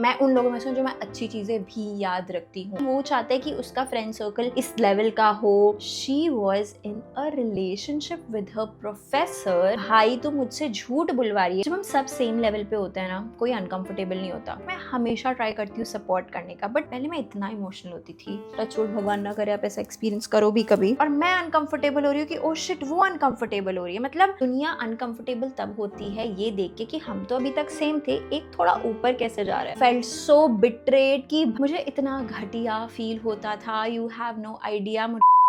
मैं उन लोगों में से हूँ जो मैं अच्छी चीजें भी याद रखती हूँ। वो चाहता है कि उसका फ्रेंड सर्कल इस लेवल का हो। She was in a relationship with her professor. भाई तो मुझसे झूठ बुलवा रही है। जब हम सब सेम लेवल पे होते हैं ना, कोई अनकंफर्टेबल नहीं होता। मैं हमेशा ट्राई करती हूँ सपोर्ट करने का, बट पहले मैं इतना इमोशनल होती थी। टचवुड, भगवान ना करे आप ऐसा एक्सपीरियंस करो भी कभी, और मैं अनकंफर्टेबल हो रही हूँ कि ओ शिट वो अनकंफर्टेबल हो रही है। मतलब दुनिया अनकंफर्टेबल तब होती है ये देख के कि हम तो अभी तक सेम थे, एक थोड़ा ऊपर कैसे जा रहा है। फेल्ट सो बिट्रेड कि मुझे इतना घटिया फील होता था, you have no idea.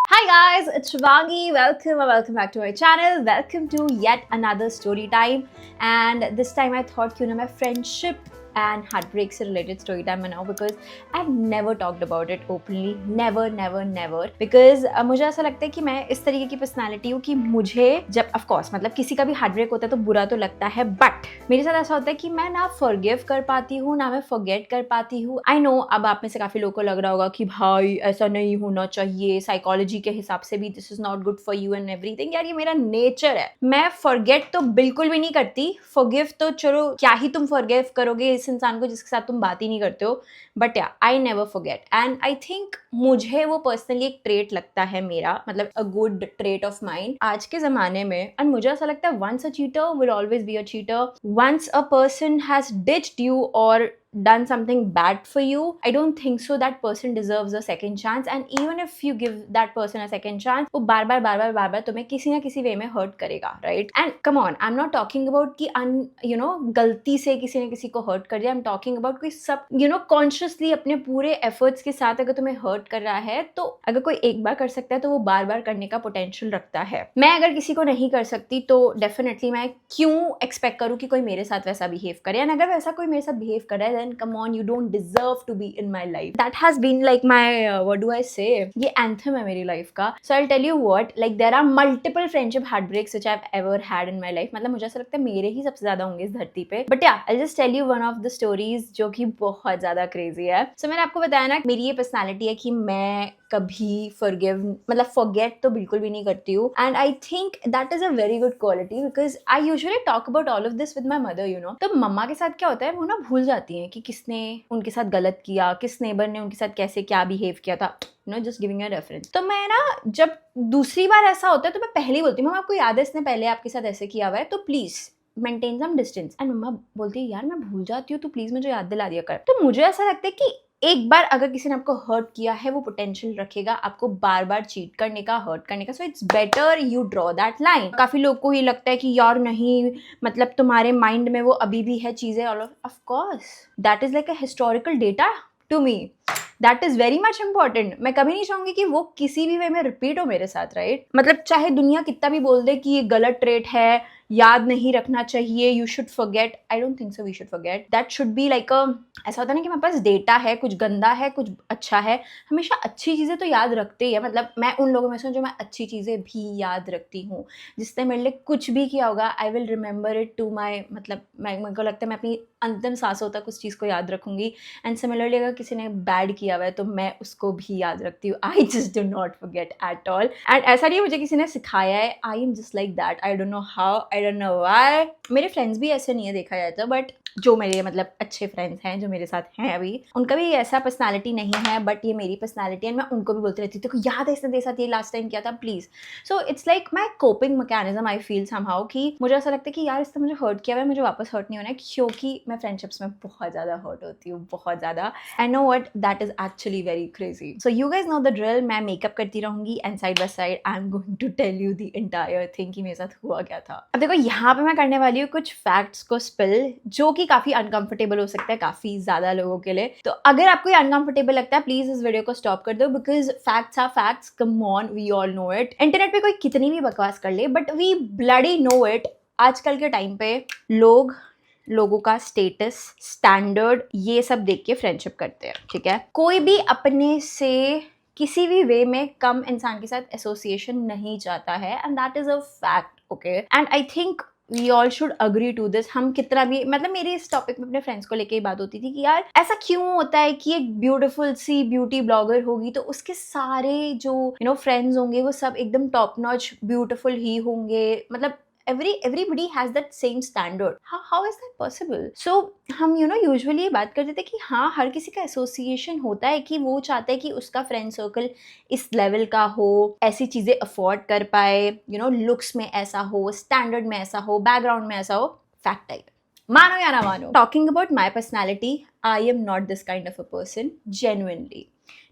Hi guys, it's Shivangi. Welcome back to my channel. Welcome to yet another story time. And this time I thought क्यों ना मैं friendship and heartbreak से related story time बनाऊँ, because I've never talked about it openly. Never. Because मुझे ऐसा लगता है कि मैं इस तरीके की पर्सनालिटी हूँ कि मुझे जब of course मतलब किसी का भी heartbreak होता है तो बुरा तो लगता है, but मेरे साथ ऐसा होता है कि मैं ना forgive कर पाती हूँ ना मैं forget कर पाती हूँ। I know अब आप में से काफी लोगों को लग रहा होगा कि भाई ऐसा नहीं होना चाहिए, साइकोलॉजी के हिसाब से भी this is not good for you and everything। यार ये मेरा नेचर है। मैं forget तो बिल्कुल भी नहीं करती, forgive तो चलो क्या ही तुम forgive करोगे इस इंसान को जिसके साथ तुम बात ही नहीं करते हो, but yeah I never forget. And I think मुझे वो पर्सनली एक ट्रेट लगता है मेरा, मतलब a good trait of mind आज के जमाने में। एंड मुझे ऐसा लगता है once a cheater will always be a cheater. Once a person has ditched you और done something bad for you, I don't think so that person deserves a second chance। and even if you give that person a second chance, वो बार बार तुम्हें किसी ना किसी वे में hurt करेगा, right? and come on, I'm not talking about कि गलती से किसी ने किसी को हर्ट कर दिया। I'm talking about कोई सब consciously अपने पूरे efforts के साथ अगर तुम्हें हर्ट कर रहा है, तो अगर कोई एक बार कर सकता है तो वो बार बार करने का पोटेंशियल रखता है। मैं अगर किसी को नहीं कर सकती तो डेफिनेटली मैं क्यों एक्सपेक्ट करूँ कि कोई मेरे साथ वैसा बिहेव करे। एंड अगर वैसा कोई मेरे साथ बिहेव कर रहा है, then come on, you don't deserve to be in my life। that has been like my what do I say, ये anthem है मेरी लाइफ का। so I'll tell you what, like there are multiple friendship heartbreaks which I've ever had in my life। मतलब मुझे ऐसा लगता है मेरे ही सबसे ज्यादा होंगे इस धरती पे। but yeah, I'll just tell you one of the stories जो कि बहुत ज्यादा क्रेजी है। so मैंने आपको बताया ना मेरी ये पर्सनैलिटी है कि मैं कभी forgive मतलब forget तो बिल्कुल भी नहीं करती हूँ। and I think that is a very good quality because I usually talk about all of this with my mother, you know। तो मम्मा के साथ क्या होता है, वो ना भूल जाती हैं कि किसने उनके साथ गलत किया, किस नेबर ने उनके साथ कैसे क्या बिहेव किया था, जस्ट गिविंग अ रेफरेंस। तो मैं ना जब दूसरी बार ऐसा होता है तो मैं पहले ही बोलती हूँ, मम्मा आपको याद है इसने पहले आपके साथ ऐसे किया हुआ है, तो please maintain some distance. And mamma बोलती है यार मैं भूल जाती हूँ, तो प्लीज मुझे याद दिला दिया कर। तो मुझे ऐसा लगता है कि एक बार अगर किसी ने आपको हर्ट किया है, वो पोटेंशियल रखेगा आपको बार बार चीट करने का, हर्ट करने का। So it's better you draw that line. काफी लोग को ये लगता है कि यार नहीं, मतलब तुम्हारे माइंड में वो अभी भी है चीजें। Of course that is like a historical data to me, that is very much important. मैं कभी नहीं चाहूंगी कि वो किसी भी वे में रिपीट हो मेरे साथ, राइट? मतलब चाहे दुनिया कितना भी बोल दे कि ये गलत ट्रेट है, याद नहीं रखना चाहिए, you should forget, I don't think so we should forget. That should be like a, ऐसा होता है ना कि मेरे पास डेटा है, कुछ गंदा है कुछ अच्छा है, हमेशा अच्छी चीजें तो याद रखते ही है। मतलब मैं उन लोगों में से हूँ जो मैं अच्छी चीजें भी याद रखती हूँ। जिसने मेरे लिए कुछ भी किया होगा, I will remember it to my, मतलब मेरे को लगता है मैं अपनी अंतिम सांसों तक उस चीज को याद रखूंगी। एंड सिमिलरली अगर किसी ने बैड किया हुआ है तो मैं उसको भी याद रखती हूँ। I just do not forget at all. And ऐसा नहीं मुझे किसी ने सिखाया है, I am just like that. I don't know how, I don't know why. मेरे फ्रेंड्स भी ऐसे नहीं है देखा जाए तो, बट जो मेरे मतलब अच्छे फ्रेंड्स हैं जो मेरे साथ हैं अभी, उनका भी ऐसा पर्सनालिटी नहीं है, बट ये मेरी पर्सनालिटी है। मैं उनको भी बोलती रहती हूँ देखो याद है इसने तेरे साथ ये लास्ट टाइम किया था, please. So it's like my coping mechanism, I feel somehow कि मुझे ऐसा लगता है कि यार इसने मुझे हर्ट किया हुआ है, मुझे वापस हर्ट नहीं होना है, क्योंकि मैं फ्रेंडशिप्स में बहुत ज्यादा हर्ट होती हूँ, बहुत ज्यादा। I know what, that is actually very crazy. So you guys know the drill. मैं मेकअप करती रहूंगी and side by side I am going to tell you the entire thing कि मेरे साथ हुआ क्या था। अब देखो यहाँ पे मैं करने वाली हूँ कुछ फैक्ट्स को स्पिल, जो कि काफी अनकंफर्टेबल हो सकता है काफी ज्यादा लोगों के लिए। तो अगर आपको ये अनकंफर्टेबल लगता है, प्लीज इस वीडियो को स्टॉप कर दो, because facts are facts, come on, we all know it. Internet पे कोई कितनी भी बकवास कर ले, but we bloody know it. आजकल के टाइम पे लोगों का स्टेटस, स्टैंडर्ड, ये सब देख के फ्रेंडशिप करते हैं, ठीक है? कोई भी अपने से किसी भी वे में कम इंसान के साथ एसोसिएशन नहीं चाहता है, and that is a fact, okay? And I think we all should agree to this. हम कितना भी, मतलब मेरी इस टॉपिक में अपने फ्रेंड्स को लेके ही बात होती थी कि यार ऐसा क्यों होता है कि एक ब्यूटीफुल सी ब्यूटी ब्लॉगर होगी तो उसके सारे जो फ्रेंड्स होंगे वो सब एकदम टॉप नॉच ब्यूटीफुल ही होंगे। मतलब everybody has that same standard. How is that possible? So हम यूजुअली ये बात करते थे कि हाँ, हर किसी का एसोसिएशन होता है कि वो चाहता है कि उसका फ्रेंड सर्कल इस लेवल का हो, ऐसी चीज़ें अफोर्ड कर पाए, लुक्स में ऐसा हो, स्टैंडर्ड में ऐसा हो, बैकग्राउंड में ऐसा हो, फैक्ट टाइप। मानो या ना मानो, talking about my personality, I am not this kind of a person genuinely,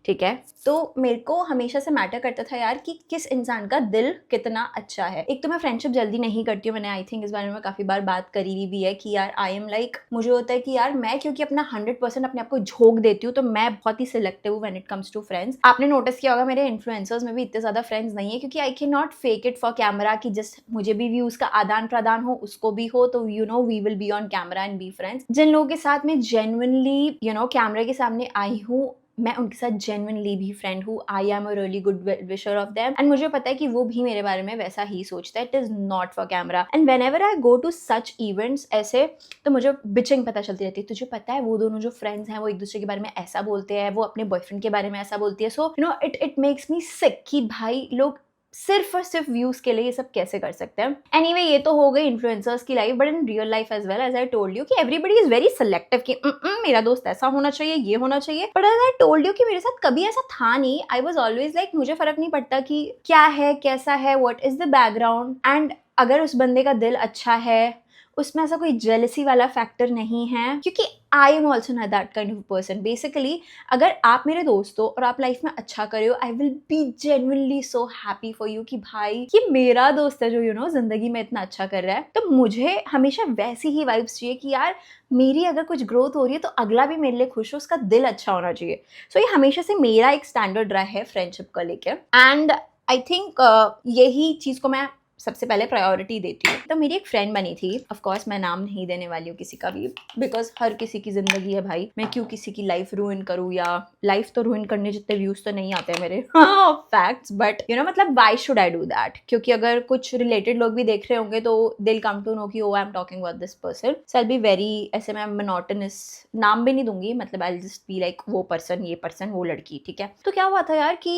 ठीक है। तो मेरे को हमेशा से मैटर करता था यार कि किस इंसान का दिल कितना अच्छा है। एक तो मैं फ्रेंडशिप जल्दी नहीं करती हूँ, मैंने आई थिंक इस बारे में काफ़ी बार बात करी हुई भी है कि यार आई एम लाइक, मुझे होता है कि यार मैं क्योंकि अपना 100% अपने आप को झोंक देती हूँ, तो मैं बहुत ही सिलेक्टिव हूँ when it comes to friends. आपने नोटिस किया होगा मेरे इन्फ्लुएंसर्स में भी इतने ज़्यादा फ्रेंड्स नहीं है, क्योंकि I can not fake it for camera कि जस्ट मुझे भी व्यूज़ का आदान प्रदान हो, उसको भी हो, तो we will be on camera and be friends. जिन लोगों के साथ मैं जेन्युइनली कैमरे के सामने आई हूँ, मैं उनके साथ जेन्युइनली भी फ्रेंड हूँ। I am a really good विशर of them, and मुझे पता है कि वो भी मेरे बारे में वैसा ही सोचता है। It is not for camera. And whenever I go to such events ऐसे, तो मुझे बिचिंग पता चलती रहती है, तुझे पता है वो दोनों जो फ्रेंड्स हैं वो एक दूसरे के बारे में ऐसा बोलते हैं, वो अपने बॉयफ्रेंड के बारे में ऐसा बोलती है। सो इट मेक्स मी सिक कि भाई लोग सिर्फ और सिर्फ व्यूज के लिए ये सब कैसे कर सकते हैं। एनीवे, ये तो हो गई इन्फ्लुएंसर्स की life, but in real life as well, as I told you कि एवरीबडी इज वेरी सिलेक्टिव कि मेरा दोस्त ऐसा होना चाहिए, ये होना चाहिए। But as I told you कि मेरे साथ कभी ऐसा था नहीं। आई वॉज ऑलवेज लाइक, मुझे फर्क नहीं पड़ता कि क्या है, कैसा है, what is the background, and अगर उस बंदे का दिल अच्छा है, उसमें ऐसा कोई जेलसी वाला फैक्टर नहीं है, क्योंकि I am also not that kind of person. Basically अगर आप मेरे दोस्त हो और आप लाइफ में अच्छा करे हो, I will be genuinely so happy for you कि भाई ये मेरा दोस्त है जो जिंदगी में इतना अच्छा कर रहा है। तो मुझे हमेशा वैसी ही वाइब्स चाहिए कि यार मेरी अगर कुछ ग्रोथ हो रही है तो अगला भी मेरे लिए खुश हो, उसका दिल अच्छा होना चाहिए। सो ये हमेशा से मेरा एक स्टैंडर्ड रहा है फ्रेंडशिप को लेकर, एंड आई थिंक यही चीज़ को मैं सबसे पहले प्रायोरिटी देती हूँ। तो मेरी एक फ्रेंड बनी थी, ऑफ कोर्स मैं नाम नहीं देने वाली हूँ किसी का भी, बिकॉज हर किसी की जिंदगी है भाई, मैं क्यों किसी की लाइफ रूइन करूँ, या लाइफ तो रूइन करने जितने व्यूज तो नहीं आते हैं मेरे फैक्ट्स, बट मतलब why should I do that, क्योंकि अगर कुछ रिलेटेड लोग भी देख रहे होंगे तो they will come to know कि I am talking about this person. So I be very, ऐसे मैं मोनोटोनस नाम भी नहीं दूंगी, मतलब आई जस्ट बी लाइक वो पर्सन, ये पर्सन, वो लड़की, ठीक है। तो क्या हुआ था यार कि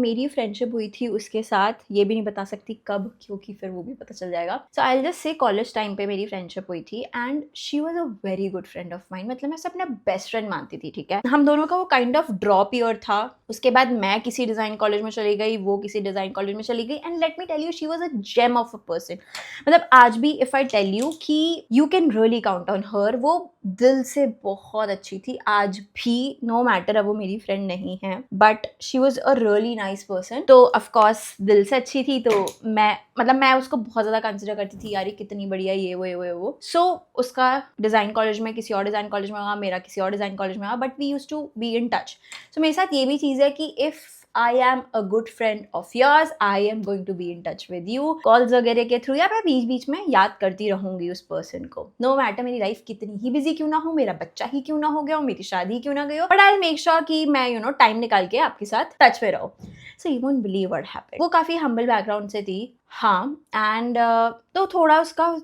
मेरी फ्रेंडशिप हुई थी उसके साथ, ये भी नहीं बता सकती कब, क्योंकि फिर वो भी पता चल जाएगा। So I just say college time पे मेरी फ्रेंडशिप हुई थी, and she was a very good friend of mine. मतलब मैं उसे अपना बेस्ट फ्रेंड मानती थी, ठीक है। हम दोनों का वो काइंड ऑफ ड्रॉप ईयर था। उसके बाद मैं किसी डिजाइन कॉलेज में चली गई, वो किसी डिजाइन कॉलेज में चली गई, and let me tell you she was a gem of a person. मतलब आज भी इफ आई टेल यू कि you can really count on her, वो दिल से बहुत अच्छी थी। आज भी नो मैटर अब वो मेरी फ्रेंड नहीं है, but she was a really nice person. तो ऑफकोर्स दिल से अच्छी थी, तो मैं उसको बहुत ज्यादा कंसिडर करती थी, यार कितनी बढ़िया, ये वो। सो उसका डिजाइन कॉलेज में किसी और डिजाइन कॉलेज में हुआ, मेरा किसी और डिजाइन कॉलेज में हुआ, but we used to be in touch. So मेरे साथ ये भी चीज है कि if I am a good friend of yours, I am going to be in touch with you, calls वगैरह के थ्रू, या मैं बीच बीच में याद करती रहूंगी उस पर्सन को। नो मैटर मेरी लाइफ कितनी ही बिजी क्यों ना हो, मेरा बच्चा ही क्यों ना हो गया हो, मेरी शादी क्यों ना गई हो, but I will make sure कि मैं टाइम निकाल के आपके साथ टच में रहो। So you won't believe what happened. वो काफी हम्बल बैकग्राउंड से थी, हाँ, एंड तो थोड़ा उसका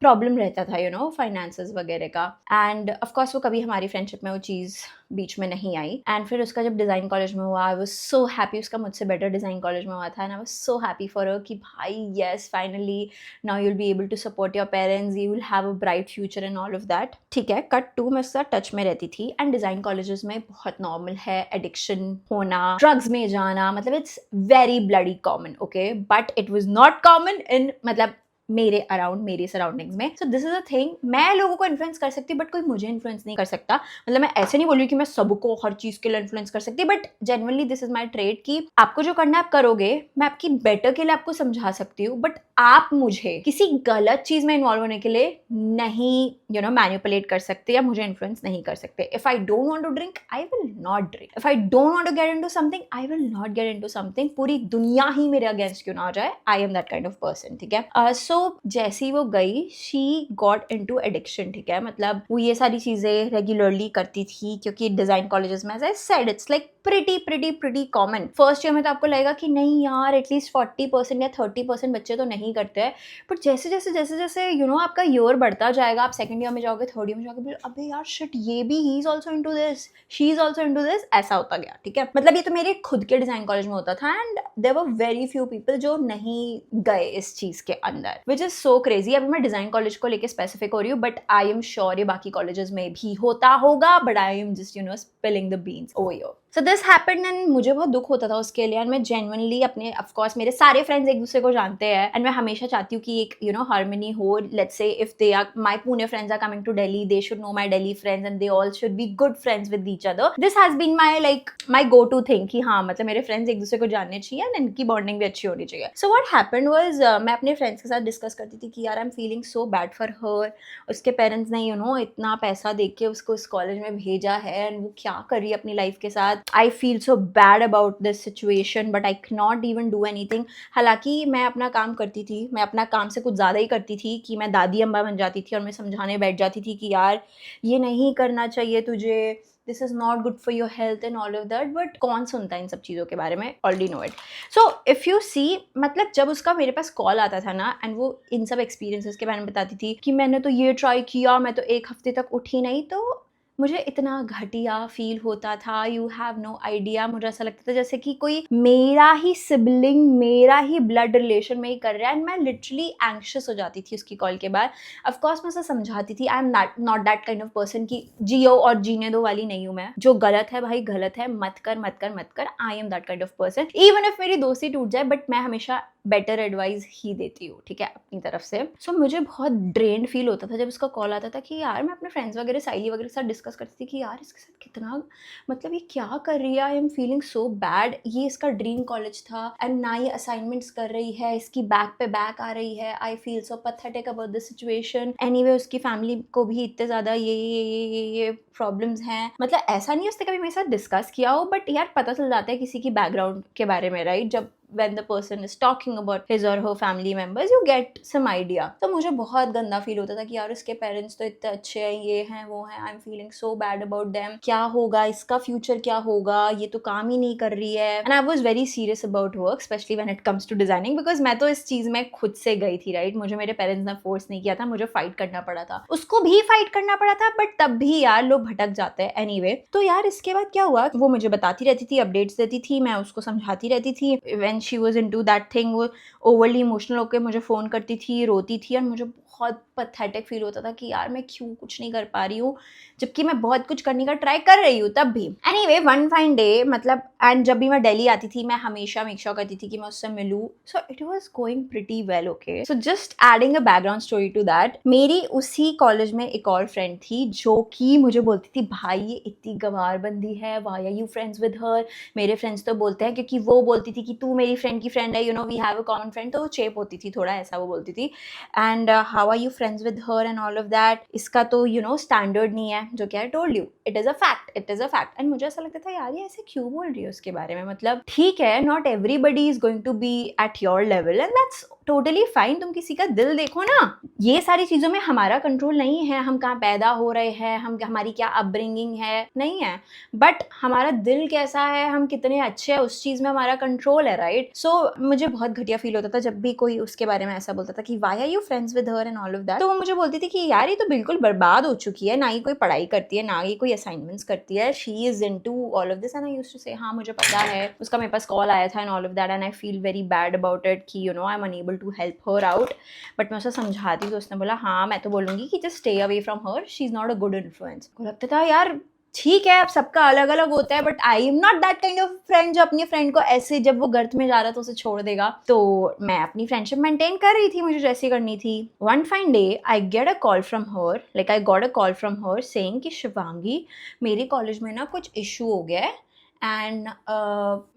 प्रॉब्लम रहता था फाइनेंसेस वगैरह का, एंड ऑफ कोर्स वो कभी हमारी फ्रेंडशिप में वो चीज़ बीच में नहीं आई। एंड फिर उसका जब डिज़ाइन कॉलेज में हुआ, आई वाज सो हैप्पी, उसका मुझसे बेटर डिज़ाइन कॉलेज में हुआ था, and I was so happy for her कि भाई yes finally now you will be able to support your parents, you will have a bright future and all of that, ठीक है। Cut to मैं उसके साथ टच में रहती थी, एंड डिज़ाइन कॉलेजेस में बहुत नॉर्मल है एडिक्शन होना, ड्रग्स में जाना, मतलब it's very bloody common, okay, but it was not common in मतलब मेरे अराउंड, मेरे सराउंडिंग्स में। So this is a thing, मैं लोगों को इन्फ्लुएंस कर सकती बट कोई मुझे इन्फ्लुएंस नहीं कर सकता। मतलब मैं ऐसे नहीं बोल रही कि मैं सबको हर चीज के लिए इन्फ्लुएंस कर सकती, but genuinely this is my trade कि आपको जो करना है आप करोगे, मैं आपकी बेटर के लिए आपको समझा सकती हूँ, बट आप मुझे किसी गलत चीज में इन्वॉल्व होने के लिए नहीं मैनिपुलेट कर सकते या मुझे इन्फ्लुएंस नहीं कर सकते। If I don't want to drink, I will not drink. If I don't want to get into something, I will not get into something. पूरी दुनिया ही मेरे अगेंस्ट क्यों ना हो जाए, I am that kind of person, ठीक है। सो जैसे ही वो गई, शी गॉट इनटू एडिक्शन, ठीक है। मतलब वो ये सारी चीजें रेगुलरली करती थी, क्योंकि डिजाइन कॉलेजेस में, as I said, it's like pretty common. First year में तो आपको लगेगा कि नहीं यार एटलीस्ट 40% या 30% बच्चे तो नहीं नहीं करते हैं, बट जैसे जैसे आपका ईयर बढ़ता जाएगा, आप सेकंड ईयर में जाओगे, थर्ड ईयर में जाओगे, अबे यार शिट, ये भी he is also into this, she is also into this, ऐसा होता गया, ठीक है। मतलब ये तो मेरे खुद के डिजाइन कॉलेज में होता था, and there were very few people जो नहीं गए इस चीज के अंदर, विच इज सो क्रेजी। अभी मैं डिजाइन कॉलेज को लेके स्पेसिफिक हो रही हूँ, बट आई एम श्योर ये बाकी कॉलेजेस में भी होता होगा, but I am just spilling the beans over here. So this happened and मुझे बहुत दुख होता था उसके लिए, एंड मैं जेन्युइनली अपने, ऑफ कोर्स मेरे सारे फ्रेंड्स एक दूसरे को जानते हैं, एंड मैं हमेशा चाहती हूँ कि एक हार्मनी हो। Let's say if they are my Pune friends are coming to Delhi, they should know my Delhi friends and they all should be good friends with each other. This has been my go to thing कि हाँ, मतलब मेरे friends एक दूसरे को जानने चाहिए and इनकी बॉन्डिंग भी अच्छी होनी चाहिए। सो व्हाट हैपेंड वाज, मैं अपने फ्रेंड्स के साथ डिस्कस करती थी कि यार I am feeling so bad for her, उसके पेरेंट्स ने इतना पैसा दे के उसको इस कॉलेज में भेजा है, एंड वो क्या कर रही है अपनी लाइफ के साथ। I feel so bad about this situation, but I cannot even do anything. हालांकि मैं अपना काम करती थी, मैं अपना काम से कुछ ज़्यादा ही करती थी कि मैं दादी अम्बा बन जाती थी और मैं समझाने बैठ जाती थी कि यार ये नहीं करना चाहिए तुझे, this is not good for your health and all of that, but कौन सुनता है इन सब चीज़ों के बारे में, already know it. So if you see, मतलब जब उसका मेरे पास कॉल आता था ना, एंड वो इन सब एक्सपीरियंसेस के बारे में बताती थी कि मैंने तो ये ट्राई किया, मैं तो एक हफ्ते तक उठी नहीं, तो मुझे इतना घटिया फील होता था, यू हैव नो आइडिया। मुझे ऐसा लगता था जैसे कि कोई मेरा ही सिबलिंग, मेरा ही ब्लड रिलेशन में ही कर रहा है, एंड मैं लिटरली एंग्शियस हो जाती थी उसकी कॉल के बाद। ऑफकोर्स मैं उसे समझाती थी, I am not that kind of person की जियो और जीने दो वाली नहीं हूँ मैं, जो गलत है भाई गलत है, मत कर, आई am that kind of person. Even if मेरी दोस्ती टूट जाए, बट मैं हमेशा बेटर एडवाइस ही देती हूँ, ठीक है, अपनी तरफ से। सो मुझे बहुत ड्रेन्ड फील होता था जब उसका कॉल आता था कि यार, मैं अपने फ्रेंड्स वगैरह, साइली वगैरह के साथ डिस्कस करती थी कि यार इसके साथ कितना, मतलब ये क्या कर रही है, I am feeling so bad, ये इसका ड्रीम कॉलेज था एंड ना ये असाइनमेंट्स कर रही है, इसकी बैक पे बैक आ रही है, I feel so pathetic about this situation. Anyway उसकी फैमिली को भी इतने ज़्यादा ये प्रॉब्लम्स हैं। मतलब ऐसा नहीं उसने कभी मेरे साथ डिस्कस किया हो, बट यार पता चल जाता है किसी की बैकग्राउंड के बारे में, राइट? जब when the person is talking about his or her family members, you get some idea. तो मुझे बहुत गंदा फील होता था कि यार उसके पेरेंट्स तो इतने अच्छे हैं, ये हैं वो हैं, I am feeling so bad about them, क्या होगा इसका फ्यूचर, क्या होगा, ये तो काम ही नहीं कर रही है। And I was very serious about work, specially when it comes to designing, because मैं तो इस चीज में खुद से गई थी, राइट? मुझे मेरे पेरेंट्स ने फोर्स नहीं किया था, मुझे फाइट करना पड़ा था, उसको भी फाइट करना पड़ा था, बट तब भी यार लोग भटक जाते हैं। एनीवे, तो यार इसके बाद क्या हुआ, वो मुझे बताती रहती थी, अपडेट्स देती थी, मैं उसको समझाती रहती थी। When she was into that thing, वो ओवरली इमोशनल होकर मुझे फ़ोन करती थी, रोती थी, और मुझे बहुत पैथेटिक फील होता था कि यार मैं क्यों कुछ नहीं कर पा रही हूँ, जबकि मैं बहुत कुछ करने का ट्राई कर रही हूँ तब भी। एनीवे, वन फाइन डे, मतलब, एंड जब भी मैं दिल्ली आती थी, मैं हमेशा मेक श्योर करती थी कि मैं उससे मिलूँ। So it was going pretty well, okay. So just adding a background story to that, मेरी उसी कॉलेज में एक और फ्रेंड थी जो कि मुझे बोलती थी, भाई ये इतनी गंवार बंदी है, why are you friends with her. मेरे फ्रेंड्स तो बोलते हैं, क्योंकि वो बोलती थी कि तू मेरी फ्रेंड की फ्रेंड है, we have a common friend, तो वो चेप होती थी थोड़ा, ऐसा वो बोलती थी। And how are you friends with her and all of that, इसका तो स्टैंडर्ड नहीं है, जो कि I told you, it is a fact. And मुझे ऐसा लगता था यार ये ऐसे क्यों बोल रही है उसके बारे में, मतलब ठीक है, not everybody is going to be at your level, and that's totally fine. तुम किसी का दिल देखो ना, ये सारी चीजों में हमारा कंट्रोल नहीं है, हम कहाँ पैदा हो रहे हैं, हमारी क्या अपब्रिंगिंग है, नहीं है, बट हमारा दिल कैसा है, हम कितने अच्छे हैं, उस चीज में हमारा कंट्रोल है, राइट? सो मुझे बहुत घटिया फील होता था जब भी कोई उसके बारे में ऐसा बोलता था कि why are you friends with her and all of that. तो वो मुझे बोलती थी कि यार ये तो बिल्कुल बर्बाद हो चुकी है, ना ही कोई पढ़ाई करती है, ना ही कोई असाइनमेंट्स करती है, she is into all of this. And I used to say, हाँ मुझे पता है, उसका मेरे पास कॉल आया था and all of that, and I feel very bad about it कि I M unable to help her out. But मैं उसे समझाती तो उसने बोला, हाँ मैं तो बोलूंगी कि just stay away from her, she is not a good influence. को लगता था यार ठीक है, अब सबका अलग अलग होता है, but I am not that kind of friend जो अपनी फ्रेंड को ऐसे जब वो गर्त में जा रहा था उसे छोड़ देगा। तो मैं अपनी फ्रेंडशिप मेंटेन कर रही थी, मुझे जैसी करनी थी। One fine day I get a call from her, like I got a call from her saying कि शिवांगी, मेरे कॉलेज में ना कुछ इशू हो गया है, एंड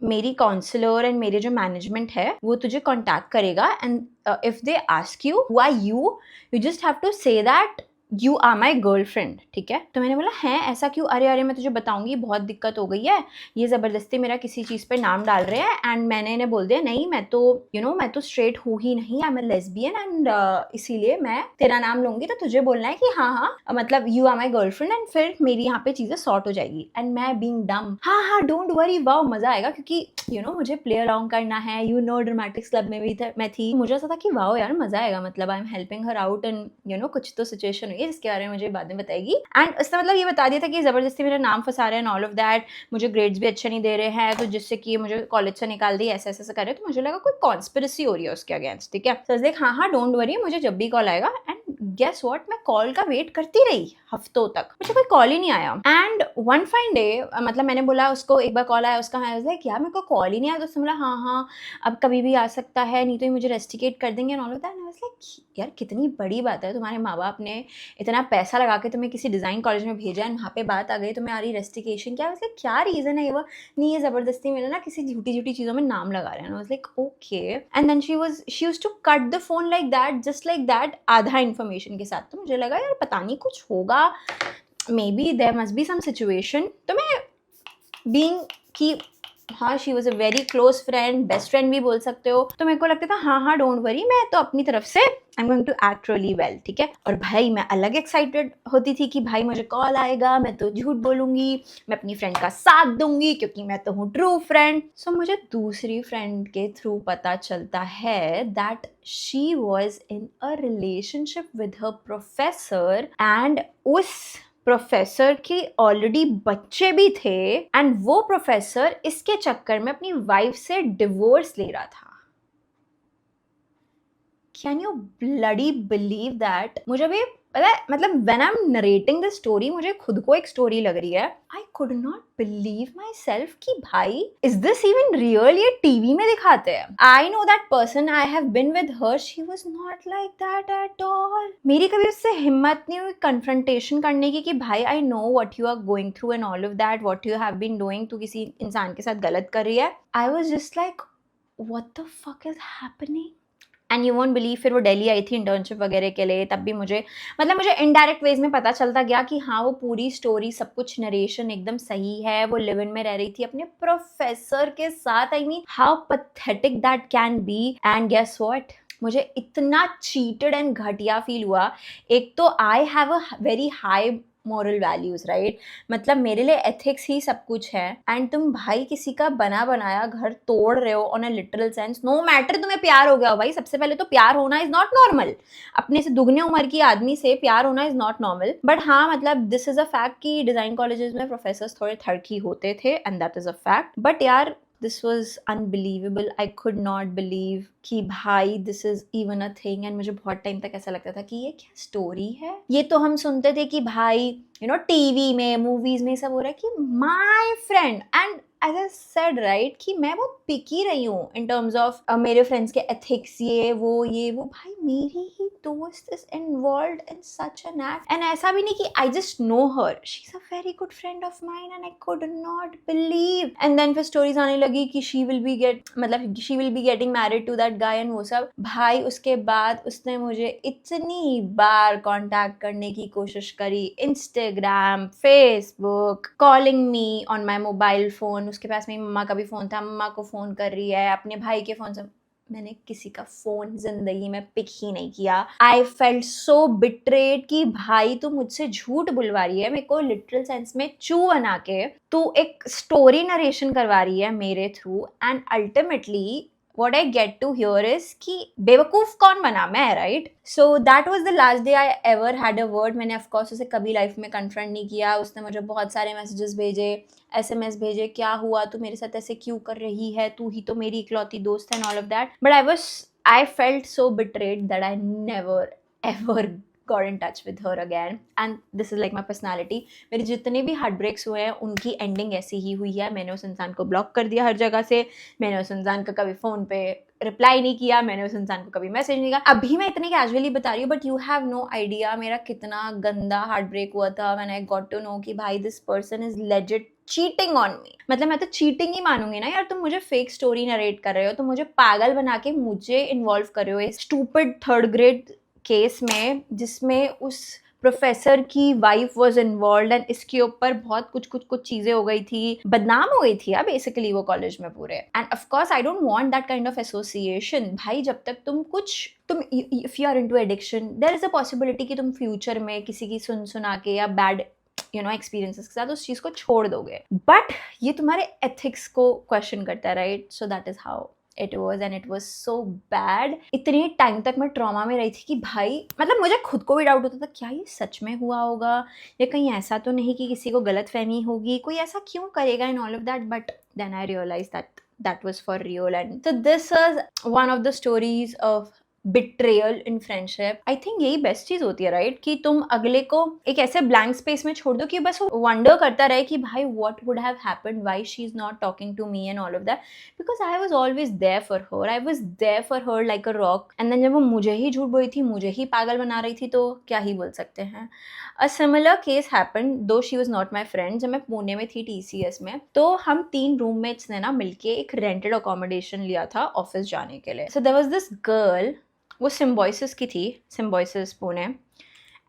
मेरी काउंसलर एंड मेरे जो मैनेजमेंट है वो तुझे कॉन्टैक्ट करेगा, and if they ask you who are you, you just have to say that you are my girlfriend, ठीक है। तो मैंने बोला हैं ऐसा क्यों? अरे अरे मैं तुझे बताऊंगी, बहुत दिक्कत हो गई है, ये ज़बरदस्ती मेरा किसी चीज़ पे नाम डाल रहे हैं। एंड मैंने इन्हें बोल दिया नहीं, मैं तो मैं तो स्ट्रेट हूँ ही नहीं, I am a lesbian, and इसीलिए मैं तेरा नाम लूंगी, तो तुझे बोलना है कि हाँ हाँ मतलब you are my girlfriend, and फिर मेरी यहाँ पे चीज़ें सॉर्ट हो जाएगी। एंड मैं बीइंग डम, हाँ हाँ डोंट वरी, वाओ मज़ा आएगा, क्योंकि मुझे प्ले अराउंड करना है, ड्रामेटिक्स क्लब में भी मैं थी, मुझे ऐसा था कि वाओ यार मज़ा आएगा, मतलब I am helping her out, and कुछ तो सिचुएशन हुई है जिसके बारे में मुझे बाद में बताएगी। एंड उसने मतलब ये बता दिया था कि ज़बरदस्ती मेरा नाम फंसा रहे हैं, ऑल ऑफ दैट, मुझे ग्रेड्स भी अच्छे नहीं दे रहे हैं, तो जिससे कि मुझे कॉलेज से निकाल दिए, ऐसे ऐसे कर रहे हैं। तो मुझे लगा कोई कॉन्स्पिरेसी हो रही है उसके अगेंस्ट, ठीक है। तो देख हाँ हाँ डोंट वरी, मुझे जब भी कॉल आएगा। एंड गेस व्हाट, मैं कॉल का वेट करती रही हफ्तों तक, मुझे कोई कॉल ही नहीं आया। एंड वन फाइन डे, मतलब मैंने बोला उसको, एक बार कॉल आया उसका, मैं लाइक यार मेरे को कॉल ही नहीं आया। तो उसने बोला हाँ हाँ अब कभी भी आ सकता है, नहीं तो ये मुझे रेस्टिकेट कर देंगे, all of that. I was like यार कितनी बड़ी बात है, तुम्हारे माँ बाप ने इतना पैसा लगा के तुम्हें किसी डिज़ाइन कॉलेज में भेजा, एंड वहाँ पे बात आ गई तुम्हें आ रही रेस्टिकेशन, क्या वैसे क्या रीज़न है ये? वो नहीं, ये ज़बरदस्ती मेरा ना किसी झूठी झूठी चीज़ों में नाम लगा रहे हैं। I was like okay. And then she used to cut the phone like that, just like that, आधा इन्फॉर्मेशन के साथ। तो मुझे लगा यार पता नहीं कुछ होगा, maybe there must be some situation. तो मैं बीइंग कि हाँ she was a very close friend, best friend भी बोल सकते हो, तो मेरे को लगता था हाँ हाँ डोंट वरी, मैं तो अपनी तरफ से I am going to act really well, ठीक है। और भाई मैं अलग एक्साइटेड होती थी कि भाई मुझे कॉल आएगा, मैं तो झूठ बोलूंगी, मैं अपनी फ्रेंड का साथ दूंगी क्योंकि मैं तो हूँ ट्रू फ्रेंड। सो मुझे दूसरी फ्रेंड के थ्रू पता चलता है that she was in a relationship with her professor, and उस प्रोफेसर के ऑलरेडी बच्चे भी थे, एंड वो प्रोफेसर इसके चक्कर में अपनी वाइफ से डिवोर्स ले रहा था। Can you bloody believe that? मुझे भी पता है, मतलब when I am narrating the story मुझे खुद को एक स्टोरी लग रही है। I could not believe myself कि भाई इज दिस इवन रियल, ये टीवी में दिखाते हैं। I know that person, I have been with her, she was not like that at all. मेरी कभी उससे हिम्मत नहीं हुई कन्फ्रंटेशन करने की कि भाई I know what you are going through and all of that, what you have been doing, तू किसी इंसान के साथ गलत कर रही है। I was just like what the fuck is happening. And you won't believe, फिर वो दिल्ली आई थी इंटर्नशिप वगैरह के लिए, तब भी मुझे इनडायरेक्ट वेज में पता चलता गया कि हाँ वो पूरी स्टोरी, सब कुछ नरेशन एकदम सही है। वो लिव इन में रह रही थी अपने प्रोफेसर के साथ। I mean how pathetic that can be. And guess what, मुझे इतना चीटेड एंड घटिया फील हुआ। एक तो I have a very high moral values, right, मतलब मेरे लिए एथिक्स ही सब कुछ है, एंड तुम भाई किसी का बना बनाया घर तोड़ रहे हो on a literal sense. No matter तुम्हें प्यार हो गया हो, भाई सबसे पहले तो प्यार होना इज नॉट नॉर्मल। अपने से दुगने उम्र की आदमी से प्यार होना इज नॉट नॉर्मल। बट हाँ मतलब दिस इज अ फैक्ट कि डिजाइन कॉलेजेस में प्रोफेसर्स थोड़े थड़की होते थे, and that is a fact. But यार this was unbelievable. I could not believe कि भाई this is even a thing, and मुझे बहुत टाइम तक ऐसा लगता था कि ये क्या स्टोरी है। ये तो हम सुनते थे कि भाई टीवी में, मूवीज में सब हो रहा है कि my friend, and as I said right कि मैं बहुत पिकी रही हूँ इन टर्म्स ऑफ मेरे फ्रेंड्स के एथिक्स, ये वो भाई मेरी ही दोस्त is involved in such an act. And ऐसा भी नहीं कि I just know her, she is a very good friend of mine, and I could not believe. And then फिर स्टोरीज आने लगी कि she will be getting married to that guy and वो सब। भाई उसके बाद उसने मुझे इतनी बार कांटेक्ट करने की कोशिश करी, Instagram, Facebook, calling me on my mobile phone. उसके पास मेरी मम्मा का भी फोन था, मम्मा को फोन कर रही है, अपने भाई के फोन से। मैंने किसी का फोन जिंदगी में पिक ही नहीं किया। आई फेल्ट सो बिट्रेड कि भाई तू मुझसे झूठ बुलवा रही है, मेरे को लिटरल सेंस में चू बना के तू एक स्टोरी नरेशन करवा रही है मेरे through, and ultimately what I get to hear is कि बेवकूफ कौन बना मैं, right? So that was the last day I ever had a word. मैंने of course उसे कभी लाइफ में कन्फ्रंट नहीं किया। उसने मुझे बहुत सारे मैसेजेस भेजे, SMS भेजे, क्या हुआ, तू मेरे साथ ऐसे क्यों कर रही है, तू ही तो मेरी इकलौती दोस्त है, and all of that. But I felt so betrayed that I never ever got in touch with her again, and this is like my personality. मेरे जितने भी हार्ट ब्रेक्स हुए हैं उनकी एंडिंग ऐसी ही हुई है। मैंने उस इंसान को ब्लॉक कर दिया हर जगह से, मैंने उस इंसान का कभी फ़ोन पे रिप्लाई नहीं किया, मैंने उस इंसान को कभी मैसेज नहीं किया। अभी मैं इतने कैजुअली बता रही हूँ, but you have no idea मेरा कितना गंदा हार्ट ब्रेक हुआ था when I got to know कि भाई this person is legit cheating on me. मतलब मैं तो चीटिंग ही मानूंगी ना यार, तुम मुझे फेक स्टोरी नरेट कर रहे हो, तुम मुझे पागल बना के मुझे इन्वॉल्व कर रहे हो इस स्टूपिड थर्ड ग्रेड केस में, जिसमें उस प्रोफेसर की वाइफ वाज इन्वॉल्व्ड एंड इसके ऊपर बहुत कुछ चीजें हो गई थी, बदनाम हो गई थी बेसिकली वो कॉलेज में पूरे। And of course I don't want that kind of association. भाई जब तक तुम if you are into addiction, there is a possibility कि तुम फ्यूचर में किसी की सुना के या बैड एक्सपीरियंसेस के साथ उस चीज को छोड़ दोगे, बट ये तुम्हारे एथिक्स को क्वेश्चन करता है, right? So that is how it was and it was so bad. इतने टाइम तक मैं ट्रॉमा में रही थी कि भाई मतलब मुझे खुद को भी डाउट होता था क्या ये सच में हुआ होगा, या कहीं ऐसा तो नहीं कि किसी को गलत फहमी होगी, कोई ऐसा क्यों करेगा in all of that. But then I realize that was for real. And so this was one of the stories of betrayal in friendship. I think यही बेस्ट चीज होती है, राइट? कि तुम अगले को एक ऐसे ब्लैंक स्पेस में छोड़ दो कि बस वो वंडर करता रहे कि भाई what would have happened, why she is not talking to me and all of that, because I was always there for her, I was there for her like a rock. And then जब वो मुझे ही झूठ बोली थी, मुझे ही पागल बना रही थी, तो क्या ही बोल सकते हैं। अ सिमिलर केस हैपेंड, दो she was not my friend. जब मैं पुणे में थी TCS में, तो हम 3 रूममेट्स ने ना मिलके एक रेंटेड अकोमोडेशन लिया था ऑफिस जाने के लिए। So there was this girl, वो सिम्बॉयसिस की थी, सिम्बॉयसिस पुणे,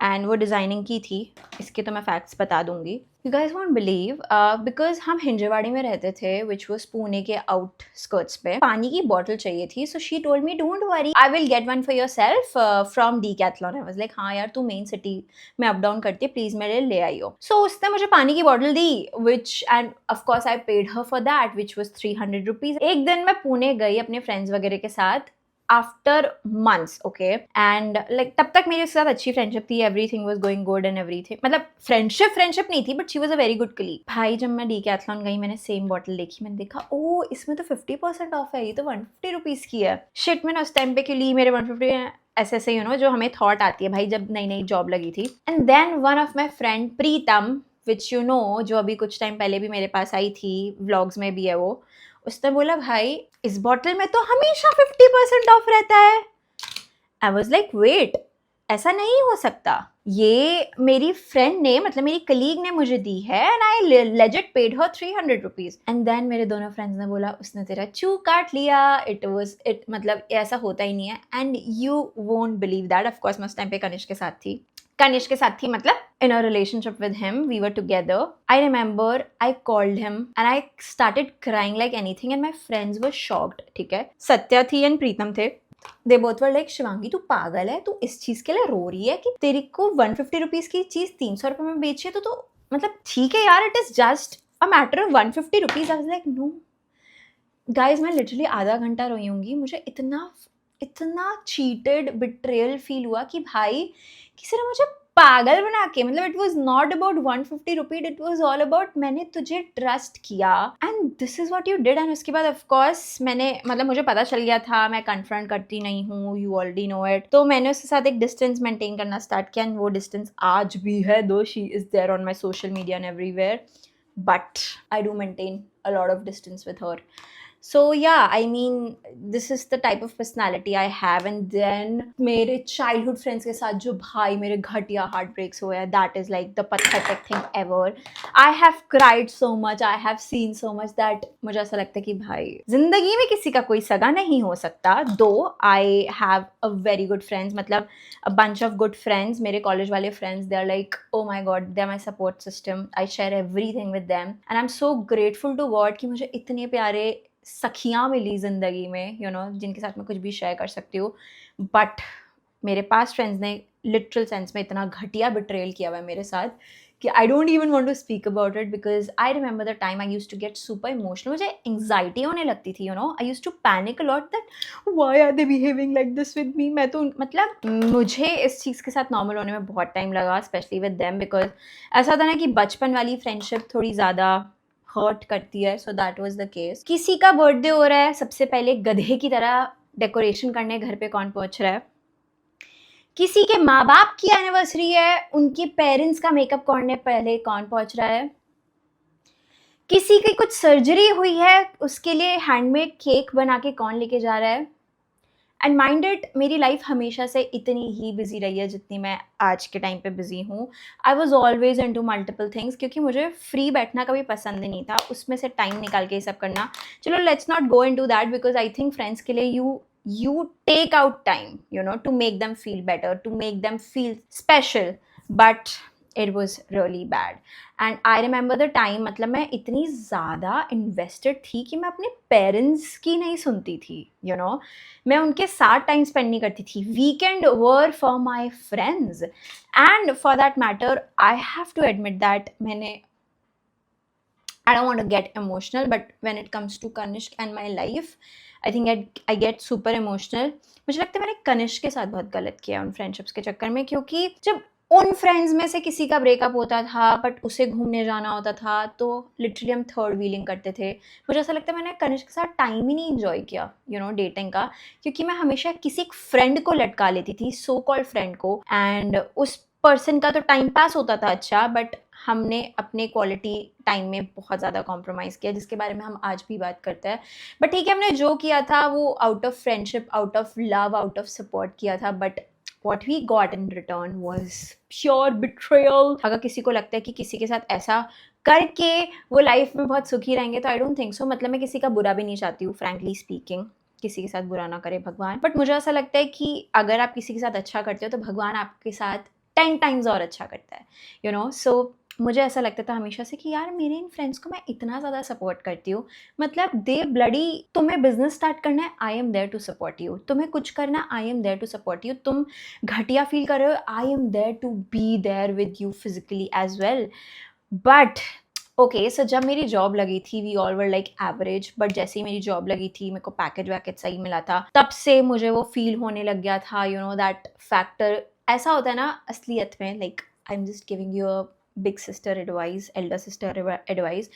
एंड वो डिज़ाइनिंग की थी। इसके तो मैं फैक्ट्स बता दूंगी। You guys won't believe, because हम हिंजवाड़ी में रहते थे, विच वॉज पुणे के आउटस्कर्ट्स पे। पानी की बॉटल चाहिए थी, so she told me don't worry, I will get one for your self from Decathlon. I was like हाँ यार, तू मेन सिटी में अप डाउन करती है, प्लीज मेरे ले आइयो। सो उसने मुझे पानी की bottle the, which and of course I paid her for that, which was 300 rupees. एक दिन मैं पुणे गई अपने फ्रेंड्स वगैरह के साथ after months, okay, and like तब तक मेरे उसके साथ अच्छी फ्रेंडशिप थी, everything was going good and everything, मतलब फ्रेंडशिप नहीं थी, but she was a very good colleague. भाई जब मैं डीकैथलॉन गई, मैंने सेम बॉटल देखी, मैंने देखा ओ इसमें तो 50% ऑफ है, ये तो 150 रुपीज की है। शिट, मैंने उस टाइम पे क्यों ली, मेरे 150 ऐसे जो हमें थॉट आती है भाई जब नई नई जॉब लगी थी। And then one of my friend Pritam, which जो अभी कुछ टाइम पहले भी मेरे पास आई थी, व्लॉग्स में भी है वो, उसने बोला भाई इस बॉटल में तो हमेशा 50% ऑफ रहता है। आई वॉज लाइक वेट, ऐसा नहीं हो सकता, ये मेरी फ्रेंड ने, मतलब मेरी कलीग ने मुझे दी है, and I legit paid her 300 rupees. And then मेरे दोनों फ्रेंड्स ने बोला उसने तेरा चू काट लिया, इट मतलब ऐसा होता ही नहीं है। And you won't believe that, of course मैं उस टाइम पे कनिष्क के साथ थी, मतलब in a relationship with him, we were together. I remember I called him and I started crying like anything and my friends were shocked, ठीक है? सत्या थी and प्रीतम थे। They both were like, Shivangi तू पागल है, तू इस चीज के लिए रो रही है कि तेरे को 150 रुपीज की चीज 300 रुपए में बेची है, तो मतलब ठीक है यार, it is just a matter of 150 rupees. I was like no guys, मैं लिटरली आधा घंटा रोई होंगी। मुझे इतना चीटेड, बिट्रेयल फील हुआ कि भाई किसी ने मुझे पागल बना के, मतलब it was not about 150 rupees, it was all about मैंने तुझे ट्रस्ट किया and this is what you did. And उसके बाद ऑफकोर्स मैंने, मतलब मुझे पता चल गया था, मैं कन्फ्रंट करती नहीं हूँ, यू ऑलरेडी नो इट, तो मैंने उसके साथ एक डिस्टेंस मेंटेन करना स्टार्ट किया। एंड वो डिस्टेंस आज भी है, though she is there on my social media and everywhere, but I do maintain a lot of distance with her. So yeah, I mean, this is the type of personality I have. And then मेरे childhood friends के साथ जो भाई मेरे घटिया heartbreaks हुए हैं, that is like the pathetic thing ever. I have cried so much, I have seen so much that मुझे ऐसा लगता है कि भाई जिंदगी में किसी का कोई सगा नहीं हो सकता। Though I have a very good friends, मतलब a bunch of good friends, मेरे college वाले friends, they are like, oh my god, they are my support system. I share everything with them and I'm so grateful to God कि मुझे इतने प्यारे सखियाँ मिली ज़िंदगी में, जिनके साथ मैं कुछ भी शेयर कर सकती हूँ। बट मेरे पास फ्रेंड्स ने लिटरल सेंस में इतना घटिया बिट्रेल किया हुआ है मेरे साथ कि I don't even want to speak about it, because I remember the time I used to get super emotional. मुझे एंग्जाइटी होने लगती थी, I used to panic a lot that why are they behaving like this with me. मैं तो मतलब मुझे इस चीज़ के साथ नॉर्मल होने में बहुत टाइम लगा, स्पेशली विद देम, बिकॉज ऐसा होता ना कि बचपन वाली फ्रेंडशिप थोड़ी ज़्यादा हर्ट करती है। So that was the case. किसी का बर्थडे हो रहा है, सबसे पहले गधे की तरह डेकोरेशन करने घर पे कौन पहुंच रहा है? किसी के माँ बाप की एनिवर्सरी है, उनके पेरेंट्स का मेकअप करने पहले कौन पहुंच रहा है? किसी की कुछ सर्जरी हुई है, उसके लिए हैंडमेड केक बना के कौन लेके जा रहा है? एंड माइंड इट, मेरी लाइफ हमेशा से इतनी ही बिजी रही है जितनी मैं आज के टाइम पे बिजी हूँ। I was always into multiple things, क्योंकि मुझे फ्री बैठना कभी पसंद ही नहीं था, उसमें से टाइम निकाल के ये सब करना। चलो let's not go into that, because I think friends के लिए you take out time to make them feel better, to make them feel special, but it was really bad. And I remember the time, मतलब मैं इतनी ज़्यादा invested थी कि मैं अपने पेरेंट्स की नहीं सुनती थी, मैं उनके साथ टाइम स्पेंड नहीं करती थी। Weekend were for my friends, and for that matter I have to admit that मैंने, I don't want to get emotional, but when it comes to Kanishk and my life, I think I get super emotional. मुझे लगता है मैंने कनिष्क के साथ बहुत गलत किया उन फ्रेंडशिप्स के चक्कर में, क्योंकि जब उन फ्रेंड्स में से किसी का ब्रेकअप होता था बट उसे घूमने जाना होता था, तो लिटरली हम थर्ड व्हीलिंग करते थे। मुझे ऐसा लगता है मैंने कनिष्क के साथ टाइम ही नहीं इन्जॉय किया, डेटिंग का, क्योंकि मैं हमेशा किसी एक फ्रेंड को लटका लेती थी, सो कॉल्ड फ्रेंड को, एंड उस पर्सन का तो टाइम पास होता था अच्छा, बट हमने अपने क्वालिटी टाइम में बहुत ज़्यादा कॉम्प्रोमाइज़ किया, जिसके बारे में हम आज भी बात करते हैं। बट ठीक है, हमने जो किया था वो out of friendship, out of love, out of support किया था, but what we got in return was pure betrayal। अगर किसी को लगता है कि किसी के साथ ऐसा करके वो लाइफ में बहुत सुखी रहेंगे, तो आई डोंट थिंक सो। मतलब मैं किसी का बुरा भी नहीं चाहती हूँ, फ्रैंकली स्पीकिंग, किसी के साथ बुरा ना करे भगवान, बट मुझे ऐसा लगता है कि अगर आप किसी के साथ अच्छा करते हो तो भगवान आपके साथ 10 टाइम्स और अच्छा करता है, सो मुझे ऐसा लगता था हमेशा से कि यार मेरे इन फ्रेंड्स को मैं इतना ज़्यादा सपोर्ट करती हूँ, मतलब दे ब्लडी, तुम्हें बिजनेस स्टार्ट करना है, I am there to support you, तुम्हें कुछ करना है, I am there to support you, तुम घटिया फील कर रहे हो, I am there to be there with you physically as well. But okay, so जब मेरी जॉब लगी थी, we all were like average, but जैसे ही मेरी जॉब लगी थी, मेरे को पैकेज वैकेज सही मिला था, तब से मुझे वो फील होने लग गया था, दैट फैक्टर। ऐसा होता है ना असलियत में, like I am just giving you a big sister advice, Elder sister advice,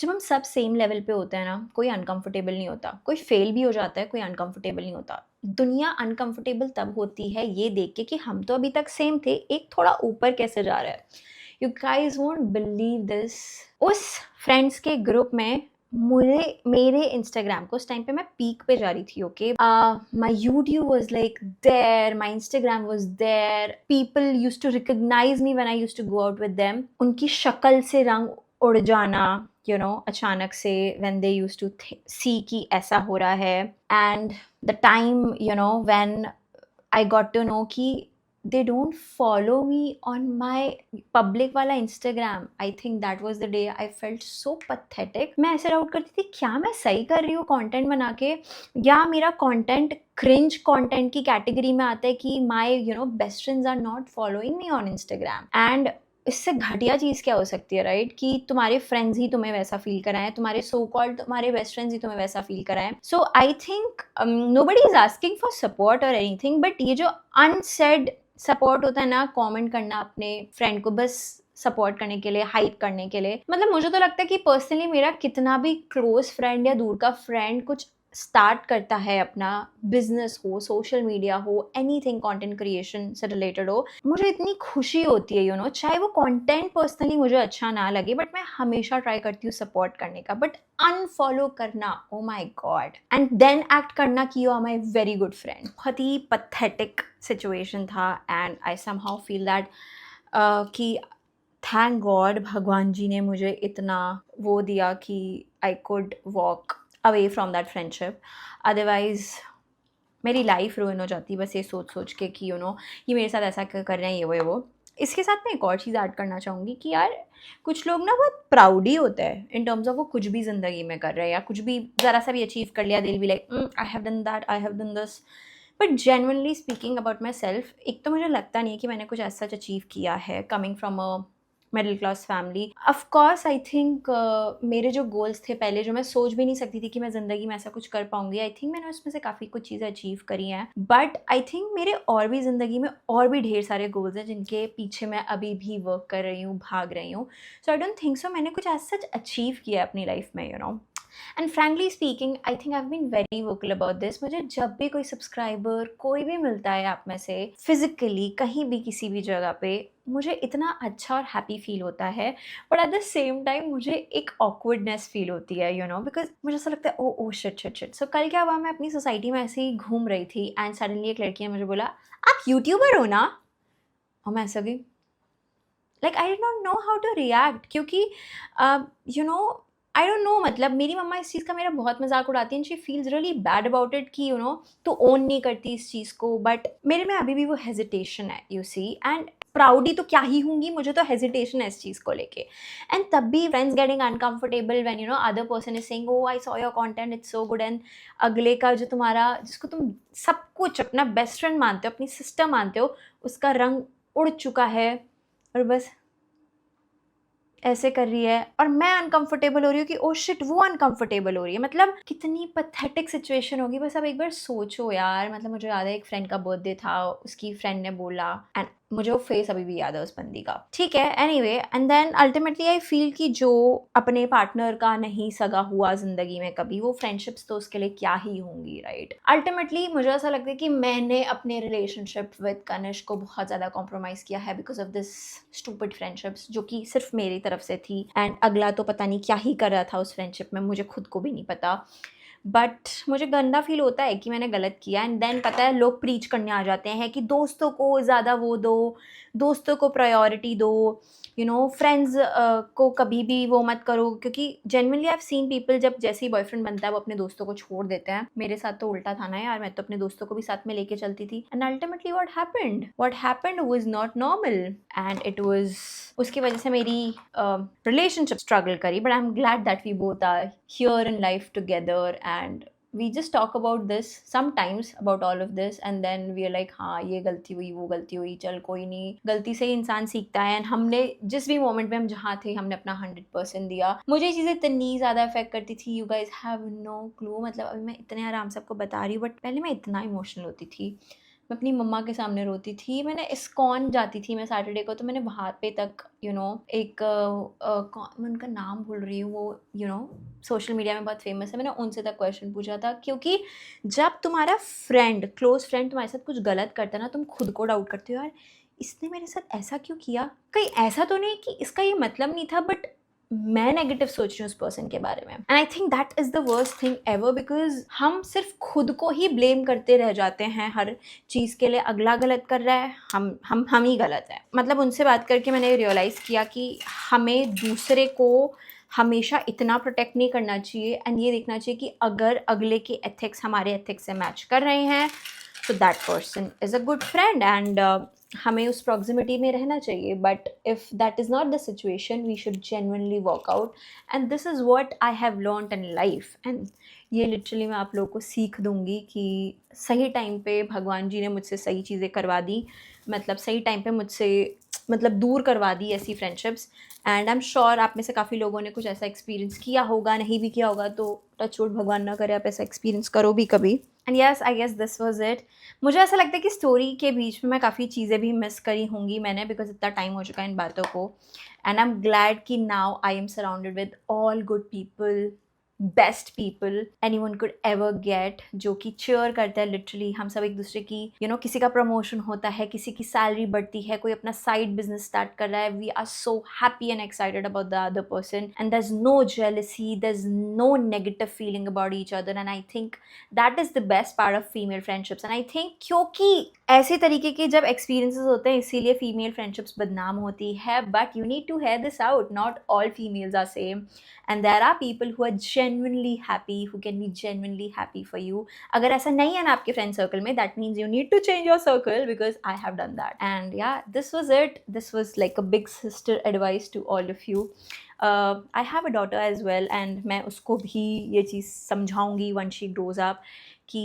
जब हम सब सेम लेवल पे होते हैं ना, कोई अनकंफर्टेबल नहीं होता, कोई फेल भी हो जाता है, कोई अनकंफर्टेबल नहीं होता। दुनिया अनकंफर्टेबल तब होती है ये देख के कि हम तो अभी तक सेम थे, एक थोड़ा ऊपर कैसे जा रहा है। You guys won't believe this, उस फ्रेंड्स के ग्रुप में मेरे इंस्टाग्राम को उस टाइम पे मैं पीक पे जा रही थी, okay, my YouTube was like there, my Instagram was there, people use to recognise me when I use to go out with them. उनकी शक्ल से रंग उड़ जाना, अचानक से, when they used to see कि ऐसा हो रहा है, and the time when I got to know कि they don't follow me on my public वाला Instagram, I think that was the day I felt so pathetic। मैं ऐसे doubt करती थी क्या मैं सही कर रही हूँ कंटेंट बना के, या मेरा कंटेंट क्रिंज कंटेंट की कैटेगरी में आता है कि my best friends are not following me on Instagram। And इससे घटिया चीज़ क्या हो सकती है, राइट, कि तुम्हारे फ्रेंड्स ही तुम्हें वैसा फील कराएं, तुम्हारे सो कॉल्ड तुम्हारे बेस्ट फ्रेंड्स ही तुम्हें वैसा फील कराएं। So I think nobody is asking for support और एनीथिंग, बट ये जो अनसेड सपोर्ट होता है ना, कमेंट करना अपने फ्रेंड को बस सपोर्ट करने के लिए, हाइप करने के लिए, मतलब मुझे तो लगता है कि पर्सनली मेरा कितना भी क्लोज फ्रेंड या दूर का फ्रेंड कुछ स्टार्ट करता है, अपना बिजनेस हो, सोशल मीडिया हो, एनीथिंग कंटेंट क्रिएशन से रिलेटेड हो, मुझे इतनी खुशी होती है, चाहे वो कंटेंट पर्सनली मुझे अच्छा ना लगे, बट मैं हमेशा ट्राई करती हूँ सपोर्ट करने का। बट अनफॉलो करना, oh my God, and then act करना कि you are my very good friend, बहुत ही पथेटिक सिचुएशन था। And I somehow feel that कि थैंक गॉड भगवान जी ने मुझे इतना वो दिया कि I could walk away from that friendship, otherwise मेरी लाइफ रुइन हो जाती बस ये सोच सोच के कि ये मेरे साथ ऐसा कर रहे हैं, ये वो। इसके साथ मैं एक और चीज़ ऐड करना चाहूँगी कि यार कुछ लोग ना बहुत प्राउड ही होते हैं इन टर्म्स ऑफ वो कुछ भी ज़िंदगी में कर रहे हैं, या कुछ भी ज़रा सा भी अचीव कर लिया, दिल भी like I have done that, I have done this. But genuinely speaking about my self, एक तो मुझे लगता नहीं है कि मैंने कुछ ऐसा अचीव किया है coming from a middle class family. Of course I think मेरे जो गोल्स थे पहले, जो मैं सोच भी नहीं सकती थी कि मैं ज़िंदगी में ऐसा कुछ कर पाऊंगी, आई थिंक मैंने उसमें से काफ़ी कुछ चीज़ें अचीव करी हैं। बट आई थिंक मेरे और भी ज़िंदगी में और भी ढेर सारे गोल्स हैं जिनके पीछे मैं अभी भी वर्क कर रही हूँ, भाग रही हूँ। सो आई डोंट थिंक सो मैंने कुछ एज सच अचीव किया है अपनी लाइफ में, and frankly speaking I think I have been very vocal about this. मुझे जब भी कोई सब्सक्राइबर कोई भी मिलता है आप में से फिजिकली कहीं भी किसी भी जगह पे, मुझे इतना अच्छा और हैप्पी फील होता है, but at the same time मुझे एक ऑकवर्डनेस फील होती है, बिकॉज मुझे ऐसा लगता है ओ शिट शिट शिट। सो कल क्या हुआ, मैं अपनी सोसाइटी में ऐसे ही घूम रही थी एंड सडनली एक लड़की ने मुझे बोला आप यूट्यूबर हो ना, और मैं ऐसा गई like I did not know how to react, क्योंकि आई डोंट नो, मतलब मेरी मम्मा इस चीज़ का मेरा बहुत मज़ाक उड़ाती है and she feels really bad about it कि तू ओन नहीं करती इस चीज़ को, बट मेरे में अभी भी वो हेजिटेशन है, यू सी। एंड प्राउडी तो क्या ही होंगी, मुझे तो हेजिटेशन है इस चीज़ को लेके। एंड तब भी friends getting uncomfortable when other person is saying oh I saw your content it's so good, and अगले का जो तुम्हारा, जिसको तुम सब कुछ अपना बेस्ट फ्रेंड मानते हो, अपनी सिस्टर मानते हो, उसका रंग उड़ चुका है और बस ऐसे कर रही है, और मैं अनकंफर्टेबल हो रही हूँ कि ओ शिट वो अनकंफर्टेबल हो रही है। मतलब कितनी पैथेटिक सिचुएशन होगी, बस अब एक बार सोचो यार। मतलब मुझे याद है एक फ्रेंड का बर्थडे था, उसकी फ्रेंड ने बोला, एंड मुझे वो फेस अभी भी याद है उस बंदी का, ठीक है। Anyway, and then ultimately I feel कि जो अपने पार्टनर का नहीं सगा हुआ जिंदगी में कभी, वो फ्रेंडशिप्स तो उसके लिए क्या ही होंगी, राइट। अल्टीमेटली मुझे ऐसा लगता है कि मैंने अपने रिलेशनशिप विद कनिष्क को बहुत ज़्यादा कॉम्प्रोमाइज़ किया है because of this stupid friendships, जो कि सिर्फ मेरी तरफ से थी, एंड अगला तो पता नहीं क्या ही कर रहा था उस फ्रेंडशिप में, मुझे खुद को भी नहीं पता। बट मुझे गंदा फील होता है कि मैंने गलत किया। एंड देन पता है लोग प्रीच करने आ जाते हैं कि दोस्तों को ज़्यादा वो दो, दोस्तों को प्रायोरिटी दो, फ्रेंड्स को कभी भी वो मत करो, क्योंकि genuinely I have seen people जब जैसे ही बॉयफ्रेंड बनता है वो अपने दोस्तों को छोड़ देते हैं। मेरे साथ तो उल्टा था ना यार, मैं तो अपने दोस्तों को भी साथ में लेके चलती थी, and ultimately what happened was not normal, and it was, उसकी वजह से मेरी रिलेशनशिप स्ट्रगल करी। But I am glad that we both are here in life together, and we just talk about this sometimes, about all of this, and then we are like हाँ ये गलती हुई, वो गलती हुई, चल कोई नहीं, गलती से ही इंसान सीखता है। एंड हमने जिस भी मोमेंट में हम जहाँ थे हमने अपना 100% दिया। मुझे ये चीज़ें इतनी ज़्यादा अफेक्ट करती थी, you guys have no clue. मतलब अभी मैं इतने आराम से आपको बता रही हूँ, बट पहले मैं इतना इमोशनल होती थी, मैं अपनी मम्मा के सामने रोती थी। मैंने इस्कॉन जाती थी मैं सैटरडे को, तो मैंने वहाँ पे तक एक मैं उनका नाम भूल रही हूँ, वो सोशल मीडिया में बहुत फेमस है, मैंने उनसे तक क्वेश्चन पूछा था। क्योंकि जब तुम्हारा फ्रेंड, क्लोज फ्रेंड तुम्हारे साथ कुछ गलत करता है ना, तुम खुद को डाउट करते हो, यार इसने मेरे साथ ऐसा क्यों किया, कहीं ऐसा तो नहीं कि इसका ये मतलब नहीं था, बट मैं नेगेटिव सोच रही हूँ उस पर्सन के बारे में। And I think that is the worst thing ever, because हम सिर्फ खुद को ही ब्लेम करते रह जाते हैं हर चीज़ के लिए। अगला गलत कर रहा है, हम ही गलत है। मतलब उनसे बात करके मैंने रियलाइज़ किया कि हमें दूसरे को हमेशा इतना प्रोटेक्ट नहीं करना चाहिए, एंड ये देखना चाहिए कि अगर अगले के एथिक्स हमारे एथिक्स से मैच कर रहे हैं तो that person is a good friend, and हमें उस प्रॉक्सिमिटी में रहना चाहिए। But if that is not the situation, we should genuinely work out, and this is what I have learned in life. And ये लिटरली मैं आप लोगों को सीख दूंगी कि सही टाइम पे भगवान जी ने मुझसे सही चीज़ें करवा दी, मतलब सही टाइम पे मुझसे मतलब दूर करवा दी ऐसी friendships. And I am sure आप में से काफ़ी लोगों ने कुछ ऐसा एक्सपीरियंस किया होगा, नहीं भी किया होगा तो टच वुड, भगवान ना करे आप ऐसा एक्सपीरियंस करो भी कभी। And yes, I guess this was it. मुझे ऐसा लगता है कि स्टोरी के बीच में मैं काफ़ी चीज़ें भी मिस करी होंगी मैंने, बिकॉज इतना टाइम हो चुका है इन बातों को। एंड आई एम ग्लैड कि now I am surrounded with all good people, best people anyone could ever get, जो कि चेयर करता है लिटरली। हम सब एक दूसरे की किसी का प्रमोशन होता है, किसी की सैलरी बढ़ती है, कोई अपना साइड बिजनेस स्टार्ट कर रहा है, we are so happy and excited about the other person, and there is no jealousy, there is no negative feeling about each other. And I think that is the best part of female friendships. And I think क्योंकि ऐसे तरीके के जब experiences होते हैं इसीलिए female friendships बदनाम होती है। But you need to hear this out, not all females are same, and there are people who are genuinely happy, who can be genuinely happy for you. अगर ऐसा नहीं है ना आपके फ्रेंड सर्कल में, that means you need to change your circle, because I have done that. And yeah, this was it. This was like a big sister advice to all of you. I have a daughter as well, and मैं उसको भी ये चीज़ समझाऊंगी once she grows up कि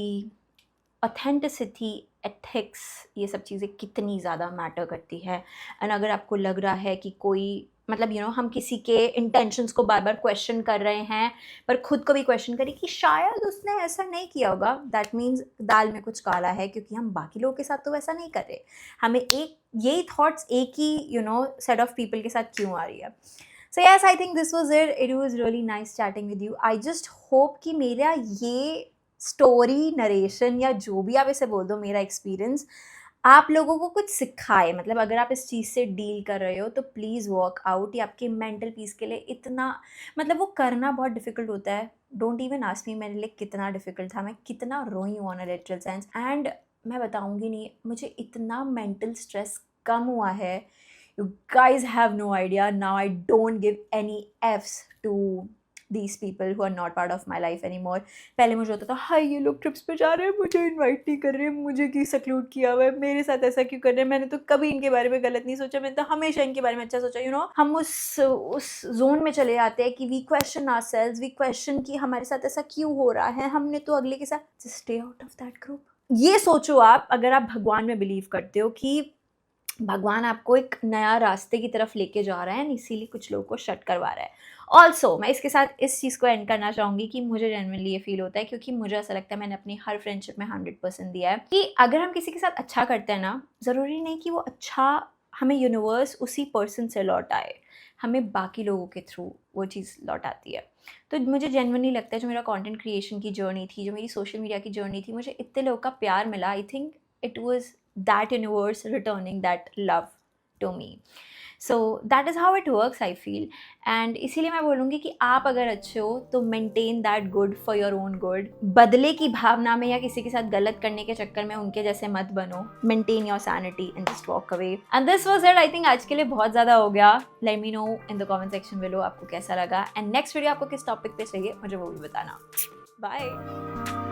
authenticity, ethics, ये सब चीज़ें कितनी ज़्यादा मैटर करती है। एंड अगर आपको लग रहा है कि कोई मतलब हम किसी के इंटेंशंस को बार बार क्वेश्चन कर रहे हैं, पर खुद को भी क्वेश्चन करें कि शायद उसने ऐसा नहीं किया होगा, दैट मीन्स दाल में कुछ काला है, क्योंकि हम बाकी लोगों के साथ तो वैसा नहीं कर रहे। हमें यही थॉट्स एक ही सेट ऑफ पीपल के साथ क्यों आ रही है। So yes, I think this was it. It was really nice chatting with you. I just hope कि मेरा ये स्टोरी, नरेशन, या जो भी आप इसे बोल दो, मेरा एक्सपीरियंस आप लोगों को कुछ सिखाए। मतलब अगर आप इस चीज़ से डील कर रहे हो तो प्लीज़ वर्क आउट। ये आपके मेंटल पीस के लिए इतना, मतलब वो करना बहुत डिफ़िकल्ट होता है। डोंट इवन आस्क मी मेरे लिए कितना डिफ़िकल्ट था, मैं कितना रोई हूँ on a literal sense. And मैं बताऊँगी नहीं, मुझे इतना मेंटल स्ट्रेस कम हुआ है, you guys have no idea. Now I don't give any effs to these people who are not part of my life anymore. पहले मुझे होता था हाय ये लोग ट्रिप्स पे जा रहे हैं, मुझे इनवाइट नहीं कर रहे, मुझे क्यों सक्लूड किया हुआ है, मेरे साथ ऐसा क्यों कर रहे हैं, मैंने तो कभी इनके बारे में गलत नहीं सोचा, मैंने तो हमेशा इनके बारे में अच्छा सोचा, you know. हम उस जोन में चले जाते हैं कि we question ourselves, we question कि हमारे साथ ऐसा क्यों हो रहा है, हमने तो अगले के साथ stay out of that group. ये सोचो आप, अगर आप भगवान में बिलीव करते हो कि भगवान आपको एक नया रास्ते की तरफ लेके जा रहा है, इसीलिए कुछ लोगों को शट करवा रहा है. ऑल्सो मैं इसके साथ इस चीज़ को एंड करना चाहूँगी कि मुझे जेन्युइनली ये फील होता है, क्योंकि मुझे ऐसा लगता है मैंने अपनी हर फ्रेंडशिप में 100% दिया है कि अगर हम किसी के साथ अच्छा करते हैं ना, ज़रूरी नहीं कि वो अच्छा हमें यूनिवर्स उसी पर्सन से लौट आए, हमें बाकी लोगों के थ्रू वो चीज़ लौट आती है. तो मुझे जेन्युइनली लगता है जो मेरा कंटेंट क्रिएशन की जर्नी थी, जो मेरी सोशल मीडिया की जर्नी थी, मुझे इतने लोगों का प्यार मिला. I think it was that universe returning that love to me. So that is how it works, I feel. And इसीलिए मैं बोलूँगी कि आप अगर अच्छे हो तो maintain that good for your own good. बदले की भावना में या किसी के साथ गलत करने के चक्कर में उनके जैसे मत बनो. Maintain your sanity and just walk away. And this was it. I think आज के लिए बहुत ज़्यादा हो गया. Let me know in the comment section below आपको कैसा लगा. And next video आपको किस topic पे चाहिए मुझे वो भी बताना. Bye.